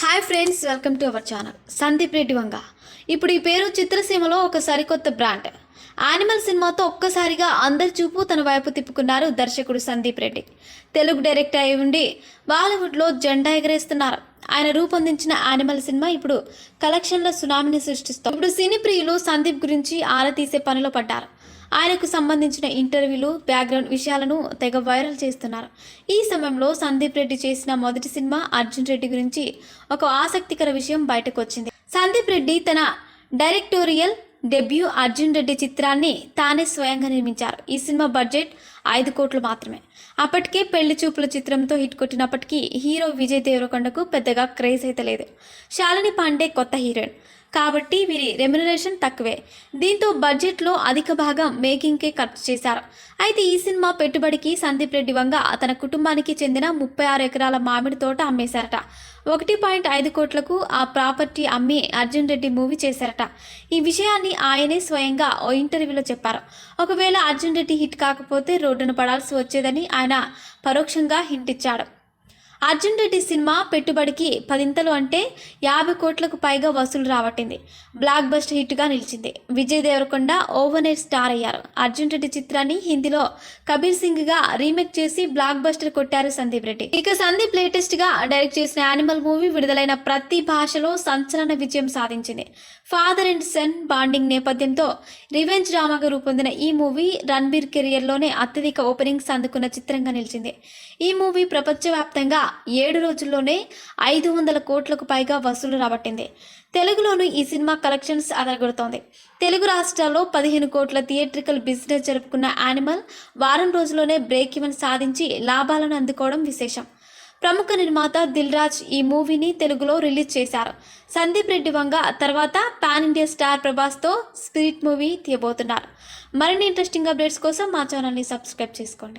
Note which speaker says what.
Speaker 1: Hi friends, welcome to our channel. Sandeep Reddy Vanga ఇప్పుడు ఈ పేరు చిత్రసీమలో ఒక సరికొత్త బ్రాండ్. యానిమల్ సినిమాతో ఒక్కసారిగా అందరి చూపు తన వైపు తిప్పుకున్నారు దర్శకుడు సందీప్ రెడ్డి. తెలుగు డైరెక్టర్ అయి ఉండి బాలీవుడ్లో జెండా ఎగరేస్తున్నారు. ఆయన రూపొందించిన యానిమల్ సినిమా ఇప్పుడు కలెక్షన్ల సునామీని సృష్టిస్తుంది. ఇప్పుడు సినీ ప్రియులు సందీప్ గురించి ఆరా తీసే పనిలో పడ్డారు. ఆయనకు సంబంధించిన ఇంటర్వ్యూలు, బ్యాక్గ్రౌండ్ విషయాలను తెగ వైరల్ చేస్తున్నారు. ఈ సమయంలో సందీప్ రెడ్డి చేసిన మొదటి సినిమా అర్జున్ రెడ్డి గురించి ఒక ఆసక్తికర విషయం బయటకు వచ్చింది. సందీప్ రెడ్డి తన డైరెక్టోరియల్ డెబ్యూ అర్జున్ రెడ్డి చిత్రాన్ని తానే స్వయంగా నిర్మించారు. ఈ సినిమా బడ్జెట్ 5 కోట్లు మాత్రమే. అప్పటికే పెళ్లి చూపుల చిత్రంతో హిట్ కొట్టినప్పటికీ హీరో విజయ్ దేవరకొండకు పెద్దగా క్రేజ్ అయితే లేదు. శాలిని పాండే కొత్త హీరోయిన్ కాబట్టి వీరి రెమ్యునరేషన్ తక్కువే. దీంతో బడ్జెట్లో అధిక భాగం మేకింగ్కే ఖర్చు చేశారు. అయితే ఈ సినిమా పెట్టుబడికి సందీప్ రెడ్డి వంగ తన కుటుంబానికి చెందిన 36 ఎకరాల మామిడి తోట అమ్మేశారట. 1.5 కోట్లకు ఆ ప్రాపర్టీ అమ్మి అర్జున్ రెడ్డి మూవీ చేశారట. ఈ విషయాన్ని ఆయనే స్వయంగా ఓ ఇంటర్వ్యూలో చెప్పారు. ఒకవేళ అర్జున్ రెడ్డి హిట్ కాకపోతే రోడ్డున పడాల్సి వచ్చేదని ఆయన పరోక్షంగా హింట్ ఇచ్చాడు. అర్జున్ రెడ్డి సినిమా పెట్టుబడికి 10 అంటే 50 కోట్లకు పైగా వసూలు రాబట్టింది. బ్లాక్ బస్టర్ హిట్గా నిలిచింది. విజయ్ దేవరకొండ ఓవర్ స్టార్ అయ్యారు. అర్జున్ రెడ్డి చిత్రాన్ని హిందీలో కబీర్ సింగ్గా రీమేక్ చేసి బ్లాక్ బస్టర్ కొట్టారు సందీప్ రెడ్డి. ఇక సందీప్ లేటెస్ట్గా డైరెక్ట్ చేసిన యానిమల్ మూవీ విడుదలైన ప్రతి భాషలో సంచలన విజయం సాధించింది. ఫాదర్ అండ్ సన్ బాండింగ్ నేపథ్యంతో రివెంజ్ డ్రామాగా రూపొందిన ఈ మూవీ రణబీర్ కెరియర్లోనే అత్యధిక ఓపెనింగ్స్ అందుకున్న చిత్రంగా నిలిచింది. ఈ మూవీ ప్రపంచవ్యాప్తంగా 7 రోజుల్లోనే 500 కోట్లకు పైగా వసూలు రాబట్టింది. తెలుగులోనూ ఈ సినిమా కలెక్షన్స్ అదరగొడుతోంది. తెలుగు రాష్ట్రాల్లో 15 కోట్ల థియేట్రికల్ బిజినెస్ జరుపుకున్న యానిమల్ వారం రోజుల్లోనే బ్రేక్ ఈవెన్ సాధించి లాభాలను అందుకోవడం విశేషం. ప్రముఖ నిర్మాత దిల్ రాజు ఈ మూవీని తెలుగులో రిలీజ్ చేశారు. సందీప్ రెడ్డి వంగ తర్వాత పాన్ ఇండియా స్టార్ ప్రభాస్తో స్పిరిట్ మూవీ తీయబోతున్నారు. మరిన్ని ఇంట్రెస్టింగ్ అప్డేట్స్ కోసం మా ఛానల్ని సబ్స్క్రైబ్ చేసుకోండి.